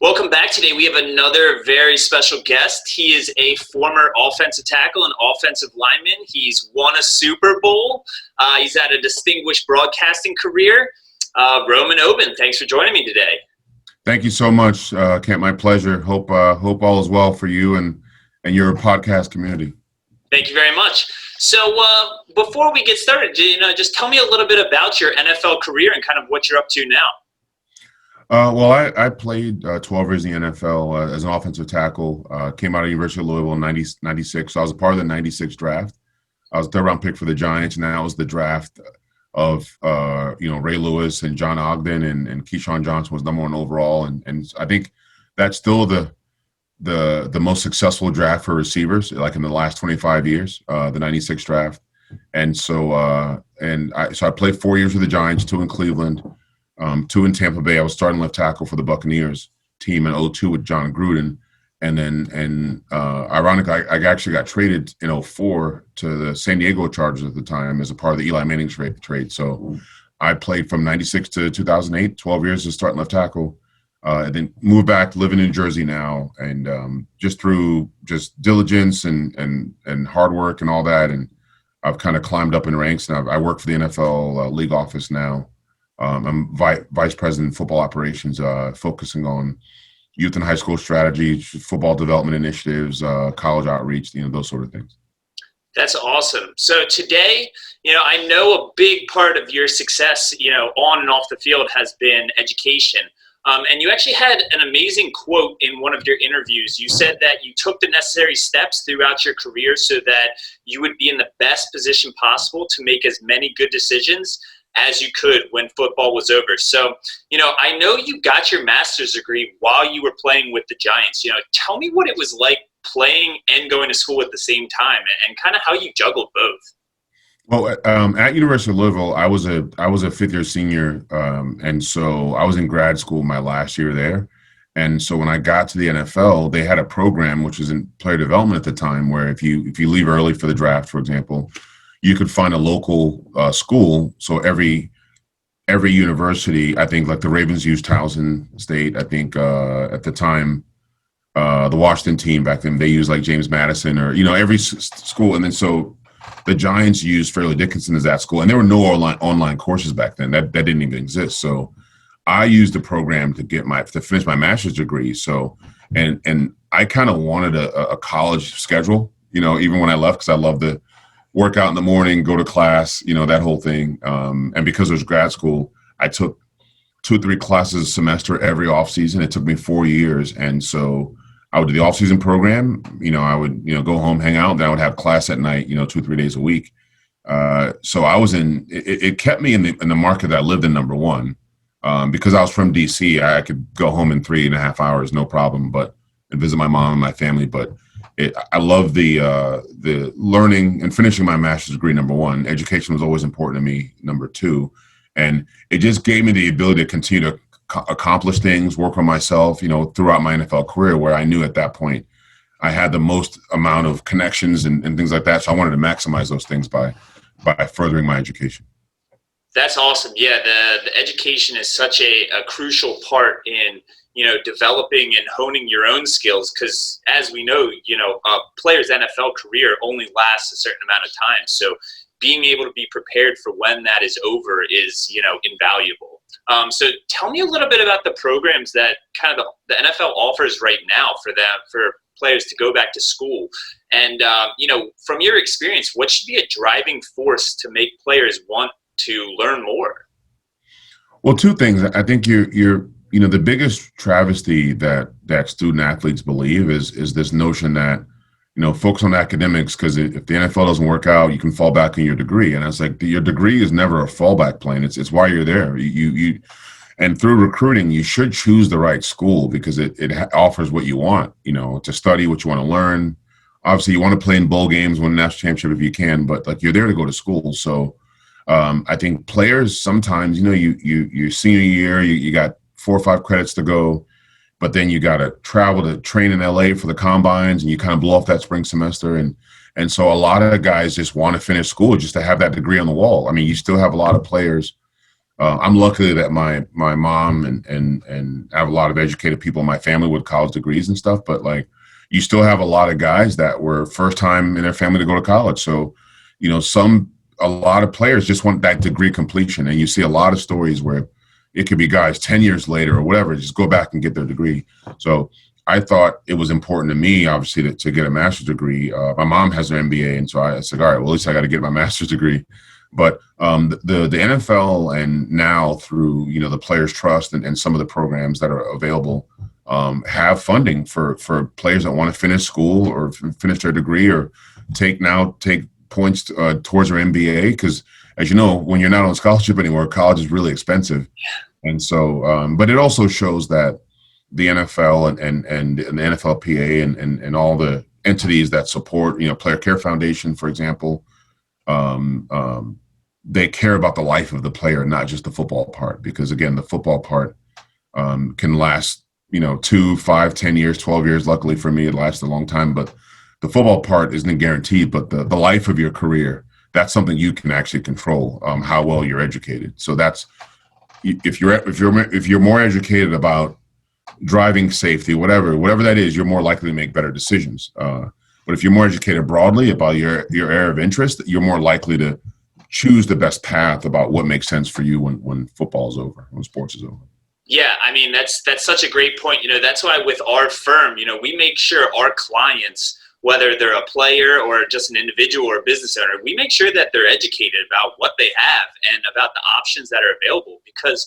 Welcome back. Today we have another very special guest. He is a former offensive tackle and offensive lineman. He's won a Super Bowl. He's had a distinguished broadcasting career. Roman Oben, thanks for joining me today. Thank you so much, Kent. My pleasure. Hope all is well for you and your podcast community. Thank you very much. So before we get started, just tell me a little bit about your NFL career and kind of what you're up to now. Well, I played 12 years in the NFL as an offensive tackle. Came out of the University of Louisville in 96. So I was a part of the 96 draft. I was a third-round pick for the Giants, and that was the draft of Ray Lewis and John Ogden and Keyshawn Johnson was number one overall. And I think that's still the most successful draft for receivers, like in the last 25 years, the 96 draft. And so I played 4 years with the Giants, 2 in Cleveland. 2 in Tampa Bay. I was starting left tackle for the Buccaneers team in 2002 with John Gruden. And then ironically, I actually got traded in 2004 to the San Diego Chargers at the time as a part of the Eli Manning trade. So I played from 96 to 2008, 12 years as starting left tackle. And then moved back, live in New Jersey now. And just through diligence and hard work and all that. And I've kind of climbed up in ranks. And I work for the NFL league office now. I'm vice president of football operations, focusing on youth and high school strategy, football development initiatives, college outreach, those sort of things. That's awesome. So today, I know a big part of your success, on and off the field has been education. And you actually had an amazing quote in one of your interviews. You said that you took the necessary steps throughout your career so that you would be in the best position possible to make as many good decisions as you could when football was over. So, I know you got your master's degree while you were playing with the Giants. Tell me what it was like playing and going to school at the same time and kind of how you juggled both. Well, at University of Louisville, I was a fifth-year senior, and so I was in grad school my last year there. And so when I got to the NFL, they had a program, which was in player development at the time, where if you leave early for the draft, for example, you could find a local school. So every university, I think, like the Ravens used Towson State. I think at the time, the Washington team back then, they used like James Madison or, every school. And then so the Giants used Fairleigh Dickinson as that school. And there were no online courses back then. That didn't even exist. So I used the program to finish my master's degree. So, and I kind of wanted a college schedule, even when I left, because I loved the work out in the morning, go to class, that whole thing. And because it was grad school, I took 2 or 3 classes a semester every off season. It took me 4 years. And so I would do the off season program, I would, go home, hang out, then I would have class at night, 2 or 3 days a week. So I was it kept me in the market that I lived in, number one, because I was from DC, I could go home in 3.5 hours, no problem, and visit my mom and my family. But I love the learning and finishing my master's degree, number one. Education was always important to me, number two. And it just gave me the ability to continue to accomplish things, work on myself, throughout my NFL career, where I knew at that point I had the most amount of connections and things like that. So I wanted to maximize those things by furthering my education. That's awesome. Yeah, the education is such a crucial part in developing and honing your own skills, because as we know, a player's NFL career only lasts a certain amount of time. So being able to be prepared for when that is over is, invaluable. So tell me a little bit about the programs that kind of the NFL offers right now for players to go back to school. And, from your experience, what should be a driving force to make players want to learn more? Well, 2 things. I think you're the biggest travesty that student athletes believe is this notion that, focus on academics, because if the NFL doesn't work out, you can fall back on your degree. And I was like, your degree is never a fallback plan. It's why you're there. And through recruiting, you should choose the right school because it offers what you want, to study, what you want to learn. Obviously, you want to play in bowl games, win a national championship if you can, but like you're there to go to school. So I think players sometimes, your senior year, you got 4 or 5 credits to go, but then you got to travel to train in LA for the combines, and you kind of blow off that spring semester. And so a lot of guys just want to finish school just to have that degree on the wall. I mean, you still have a lot of players I'm lucky that my mom and I have a lot of educated people in my family with college degrees and stuff, but like you still have a lot of guys that were first time in their family to go to college. So, a lot of players just want that degree completion. And you see a lot of stories where it could be guys 10 years later or whatever, just go back and get their degree. So I thought it was important to me, obviously, to get a master's degree. My mom has an MBA, and so I said, all right, well, at least I got to get my master's degree. But the NFL and now through the Players Trust and some of the programs that are available have funding for players that want to finish school or finish their degree or take points towards their MBA, because as you know, when you're not on scholarship anymore, college is really expensive. And so, but it also shows that the NFL and the NFLPA and all the entities that support, Player Care Foundation, for example, they care about the life of the player, not just the football part. Because again, the football part can last, 2, 5, 10 years, 12 years. Luckily for me, it lasts a long time. But the football part isn't guaranteed. But the life of your career, that's something you can actually control. How well you're educated. So that's if you're more educated about driving safety, whatever that is, you're more likely to make better decisions. But if you're more educated broadly about your area of interest, you're more likely to choose the best path about what makes sense for you when football's over, when sports is over. Yeah, I mean, that's such a great point. That's why with our firm, we make sure our clients, whether they're a player or just an individual or a business owner, we make sure that they're educated about what they have and about the options that are available, because,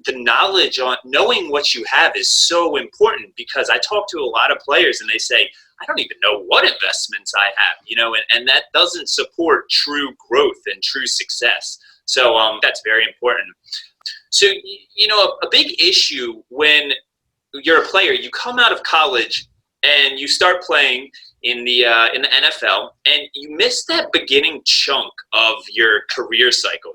the knowledge on knowing what you have is so important. Because I talk to a lot of players and they say, I don't even know what investments I have, and that doesn't support true growth and true success. So that's very important. So, a big issue when you're a player, you come out of college and you start playing in the NFL, and you miss that beginning chunk of your career cycle.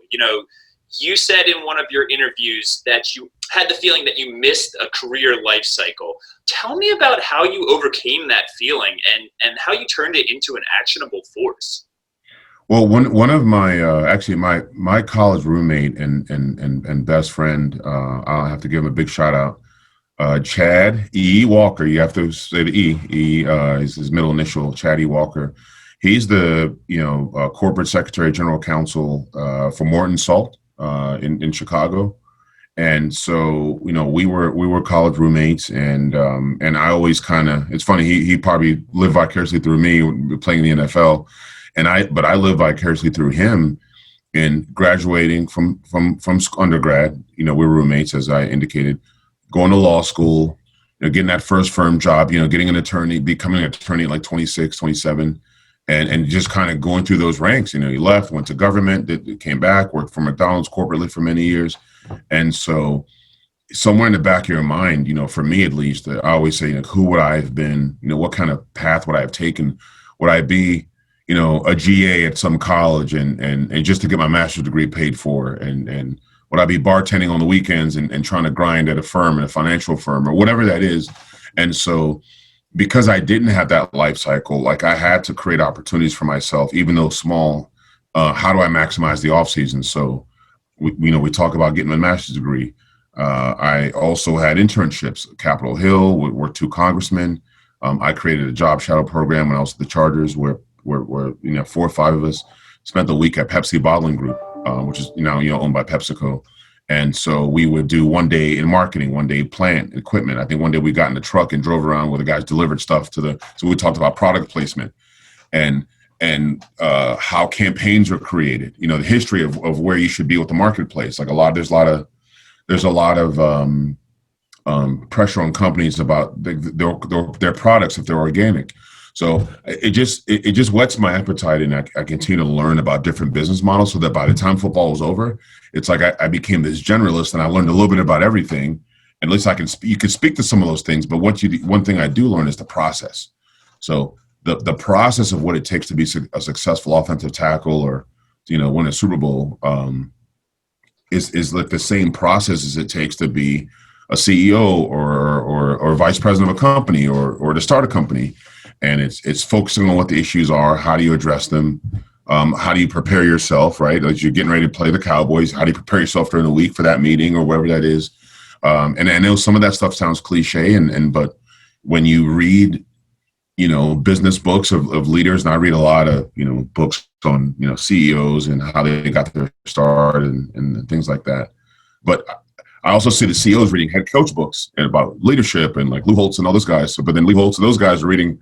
You said in one of your interviews that you had the feeling that you missed a career life cycle. Tell me about how you overcame that feeling and how you turned it into an actionable force. Well, one of my actually my college roommate and best friend, I'll have to give him a big shout out. Chad E. Walker. You have to say the E. Is his middle initial. Chad E. Walker. He's the corporate secretary, general counsel for Morton Salt in Chicago. And so, we were college roommates, and I always it's funny. He probably lived vicariously through me playing in the NFL, but I lived vicariously through him in graduating from undergrad. We were roommates, as I indicated, going to law school, getting that first firm job, getting an attorney, becoming an attorney at like 26, 27. And just kind of going through those ranks. He left, went to government, came back, worked for McDonald's corporately for many years. And so somewhere in the back of your mind, for me at least, I always say, who would I have been? What kind of path would I have taken? Would I be, a GA at some college and just to get my master's degree paid for? And would I be bartending on the weekends and trying to grind at a firm, at a financial firm, or whatever that is? And so because I didn't have that life cycle, like I had to create opportunities for myself, even though small. How do I maximize the off season? So, we talk about getting a master's degree. I also had internships at Capitol Hill with 2 congressmen. I created a job shadow program when I was at the Chargers, where 4 or 5 of us spent a week at Pepsi Bottling Group, which is owned by PepsiCo. And so we would do one day in marketing, one day plant equipment. I think one day we got in the truck and drove around where the guys delivered stuff so we talked about product placement and how campaigns are created, the history of where you should be with the marketplace. Like there's a lot of pressure on companies about their products if they're organic. So it just whets my appetite, and I continue to learn about different business models, so that by the time football was over, it's like I became this generalist, and I learned a little bit about everything. And at least you can speak to some of those things, but one thing I do learn is the process. So the process of what it takes to be a successful offensive tackle or win a Super Bowl is like the same process as it takes to be a CEO or vice president of a company or to start a company. And it's focusing on what the issues are. How do you address them? How do you prepare yourself, right? As you're getting ready to play the Cowboys, how do you prepare yourself during the week for that meeting or whatever that is? And I know some of that stuff sounds cliche, but when you read, business books of leaders, and I read a lot of, books on, CEOs and how they got their start and things like that. But I also see the CEOs reading head coach books and about leadership and like Lou Holtz and all those guys. So, but then Lou Holtz and those guys are reading.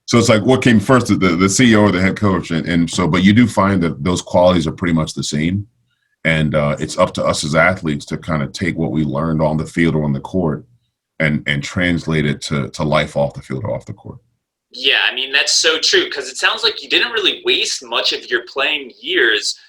So it's like, what came first, the CEO or the head coach? And so, but you do find that those qualities are pretty much the same. And it's up to us as athletes to kind of take what we learned on the field or on the court and translate it to life off the field or off the court. Yeah, I mean, that's so true, because it sounds like you didn't really waste much of your playing years,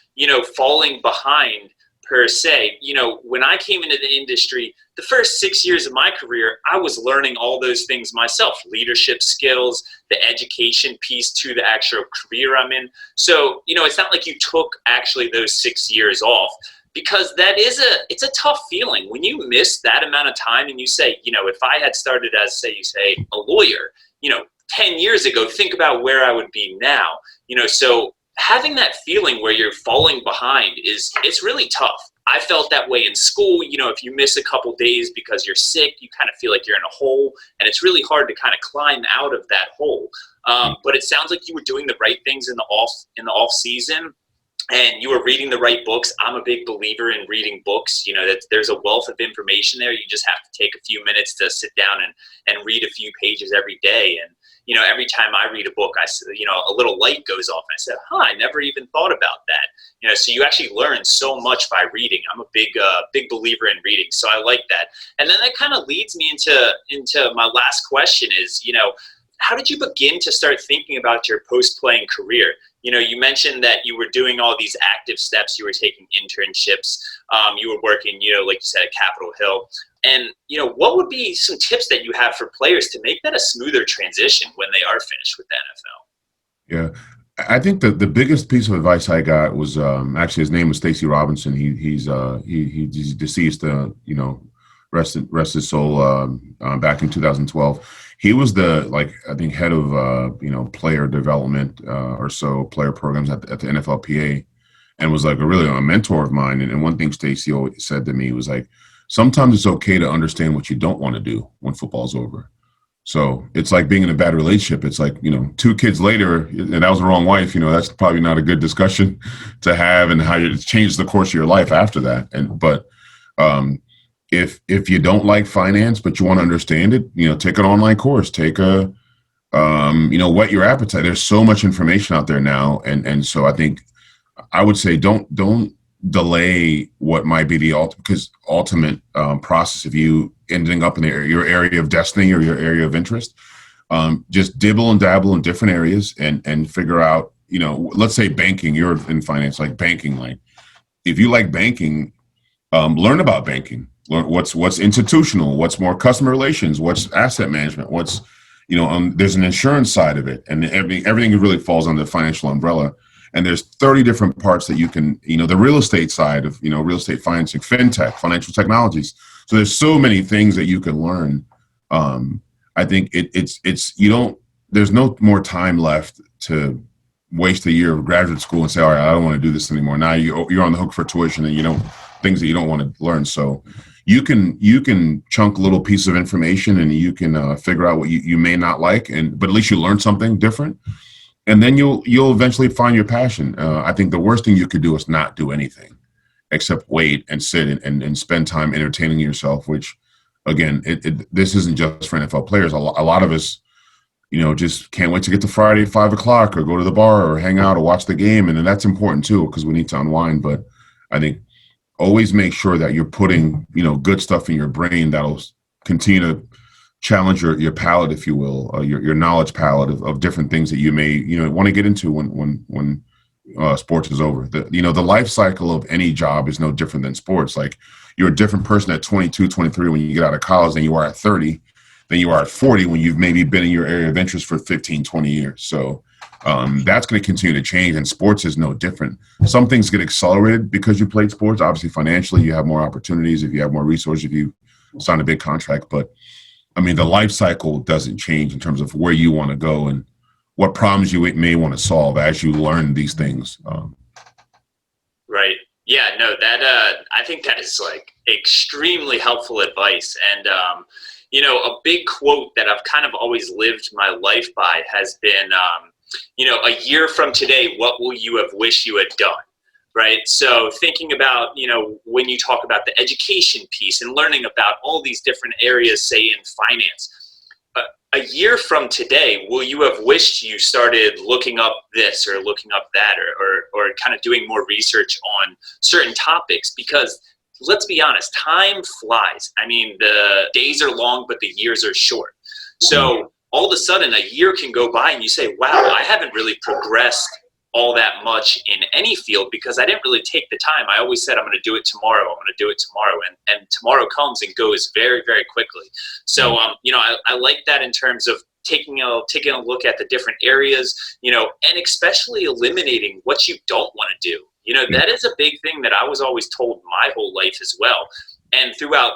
falling behind per se. When I came into the industry, the first 6 years of my career, I was learning all those things myself, leadership skills, the education piece to the actual career I'm in. So, it's not like you took actually those 6 years off, because it's a tough feeling when you miss that amount of time and you say, if I had started as, say, a lawyer, 10 years ago, think about where I would be now. So having that feeling where you're falling behind it's really tough. I felt that way in school. If you miss a couple days because you're sick, you kind of feel like you're in a hole, and it's really hard to kind of climb out of that hole. But it sounds like you were doing the right things in the off season, and you were reading the right books. I'm a big believer in reading books. That there's a wealth of information there. You just have to take a few minutes to sit down and read a few pages every day. And every time I read a book, a little light goes off, and I said, I never even thought about that. So you actually learn so much by reading. I'm a big believer in reading, so I like that. And then that kind of leads me into my last question is, how did you begin to start thinking about your post-playing career? You mentioned that you were doing all these active steps. You were taking internships. You were working, like you said, at Capitol Hill. And, what would be some tips that you have for players to make that a smoother transition when they are finished with the NFL? Yeah. I think that the biggest piece of advice I got was actually his name was Stacey Robinson. He's deceased, rest his soul back in 2012. He was I think head of, player development player programs at the NFLPA, and was really a mentor of mine. And one thing Stacey always said to me was like, sometimes it's okay to understand what you don't want to do when football's over. So it's like being in a bad relationship. It's like, 2 kids later, and that was the wrong wife, that's probably not a good discussion to have, and how you change the course of your life after that. But if you don't like finance, but you want to understand it, take an online course, take whet your appetite. There's so much information out there now. And so I think I would say, don't delay what might be the ultimate process of you ending up in your area of destiny or your area of interest. Just dibble and dabble in different areas and figure out, let's say banking, you're in finance, like banking. Like if you like banking, learn about banking. Learn what's institutional, what's more customer relations, what's asset management, what's, there's an insurance side of it, and everything really falls under the financial umbrella. And there's 30 different parts that you can, the real estate side of, real estate financing, fintech, financial technologies. So there's so many things that you can learn. I think there's no more time left to waste a year of graduate school and say, all right, I don't want to do this anymore. Now you're on the hook for tuition and, things that you don't want to learn. So you can chunk little pieces of information, and you can figure out what you may not like, but at least you learn something different. And then you'll eventually find your passion. I think the worst thing you could do is not do anything except wait and sit and spend time entertaining yourself, which, again, this isn't just for NFL players. A lot of us, just can't wait to get to Friday at 5 o'clock or go to the bar or hang out or watch the game. And then that's important, too, because we need to unwind. But I think always make sure that you're putting, good stuff in your brain that'll continue to challenge your palate, if you will, your knowledge palate of different things that you may, want to get into when sports is over. The life cycle of any job is no different than sports. Like, you're a different person at 22, 23 when you get out of college than you are at 30, than you are at 40 when you've maybe been in your area of interest for 15, 20 years. So that's going to continue to change, and sports is no different. Some things get accelerated because you played sports. Obviously, financially, you have more opportunities if you have more resources, if you sign a big contract. But I mean, the life cycle doesn't change in terms of where you want to go and what problems you may want to solve as you learn these things. Right. Yeah, no, that I think that is like extremely helpful advice. And a big quote that I've kind of always lived my life by has been a year from today, what will you have wished you had done? Right. So thinking about, when you talk about the education piece and learning about all these different areas, say in finance, a year from today, will you have wished you started looking up this or looking up that, or kind of doing more research on certain topics? Because let's be honest, time flies. I mean, the days are long, but the years are short. So all of a sudden a year can go by and you say, wow, I haven't really progressed all that much in any field because I didn't really take the time. I always said, I'm going to do it tomorrow. I'm going to do it tomorrow. And tomorrow comes and goes very, very quickly. So, I like that in terms of taking a look at the different areas, and especially eliminating what you don't want to do. That is a big thing that I was always told my whole life as well. And throughout,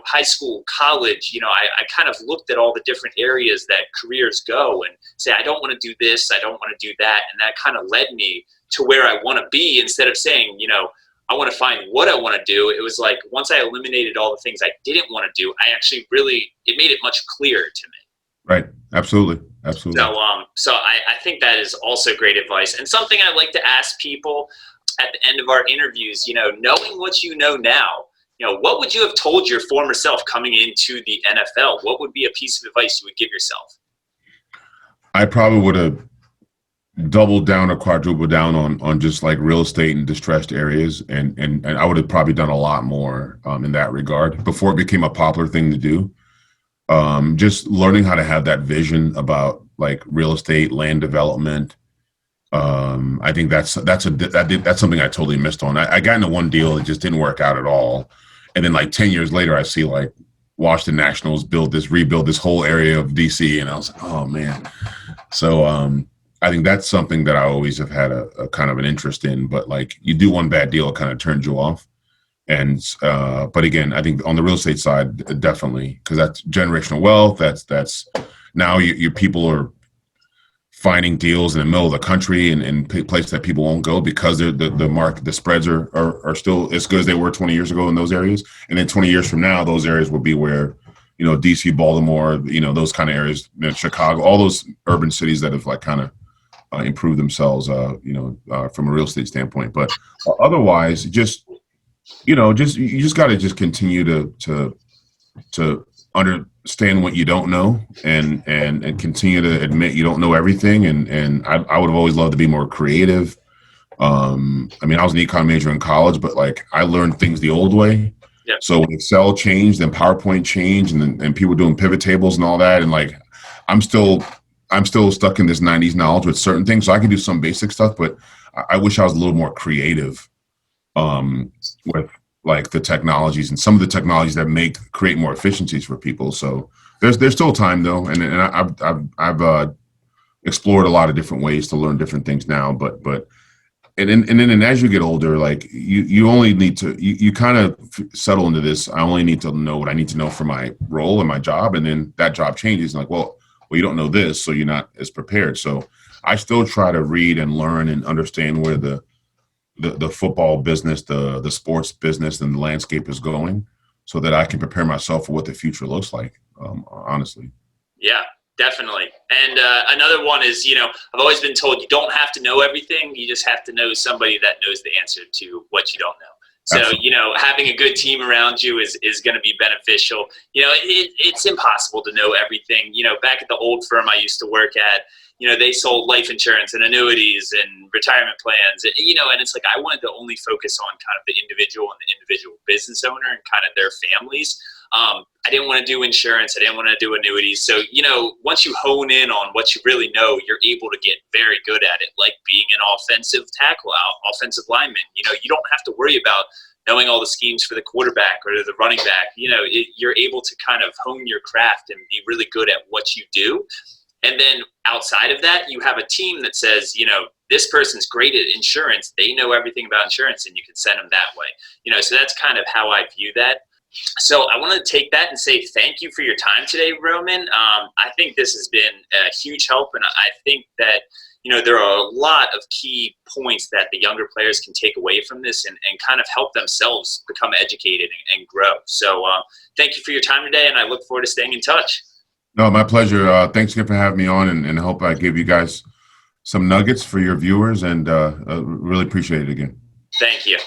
high school, college, I kind of looked at all the different areas that careers go and say, I don't want to do this, I don't want to do that. And that kind of led me to where I want to be instead of saying, I want to find what I want to do. It was like, once I eliminated all the things I didn't want to do, it made it much clearer to me. Right. Absolutely. Absolutely. So I think that is also great advice. And something I like to ask people at the end of our interviews, knowing what you know now, what would you have told your former self coming into the NFL? What would be a piece of advice you would give yourself? I probably would have doubled down or quadrupled down on just like real estate and distressed areas. And I would have probably done a lot more in that regard before it became a popular thing to do. Just learning how to have that vision about like real estate, land development. I think that's something I totally missed on. I got into one deal, it just didn't work out at all. And then like 10 years later, I see like Washington Nationals rebuild this whole area of DC. And I was like, oh man. So I think that's something that I always have had a kind of an interest in, but like you do one bad deal, it kind of turns you off. And but again, I think on the real estate side, definitely, because that's generational wealth. That's now your people are finding deals in the middle of the country and places that people won't go because the market, the spreads are still as good as they were 20 years ago in those areas. And then 20 years from now, those areas will be where, DC, Baltimore, those kind of areas, Chicago, all those urban cities that have like kind of improved themselves, from a real estate standpoint. But otherwise, you just got to just continue to understand what you don't know and continue to admit you don't know everything. And I would have always loved to be more creative. I was an econ major in college, but like I learned things the old way. Yeah. So when Excel changed, then PowerPoint changed, and people were doing pivot tables and all that. And like, I'm still stuck in this 90s knowledge with certain things. So I can do some basic stuff, but I wish I was a little more creative with like the technologies and some of the technologies that create more efficiencies for people. So there's still time though. And I've explored a lot of different ways to learn different things now, but then as you get older, like you only need to, you kind of settle into this. I only need to know what I need to know for my role and my job. And then that job changes and like, well, you don't know this, so you're not as prepared. So I still try to read and learn and understand where the football business, the sports business and the landscape is going so that I can prepare myself for what the future looks like, honestly. Yeah, definitely. And another one is, I've always been told you don't have to know everything. You just have to know somebody that knows the answer to what you don't know. So, absolutely. Having a good team around you is going to be beneficial. It's impossible to know everything. Back at the old firm I used to work at, they sold life insurance and annuities and retirement plans, and it's like I wanted to only focus on kind of the individual and the individual business owner and kind of their families. I didn't want to do insurance. I didn't want to do annuities. So, once you hone in on what you really know, you're able to get very good at it, like being an offensive tackle, offensive lineman. You don't have to worry about knowing all the schemes for the quarterback or the running back. You're able to kind of hone your craft and be really good at what you do. And then outside of that, you have a team that says, this person's great at insurance. They know everything about insurance, and you can send them that way. So that's kind of how I view that. So I want to take that and say thank you for your time today, Roman. I think this has been a huge help, and I think that there are a lot of key points that the younger players can take away from this and kind of help themselves become educated and grow. So thank you for your time today, and I look forward to staying in touch. No, my pleasure. Thanks again for having me on, and I hope I gave you guys some nuggets for your viewers, and really appreciate it again. Thank you.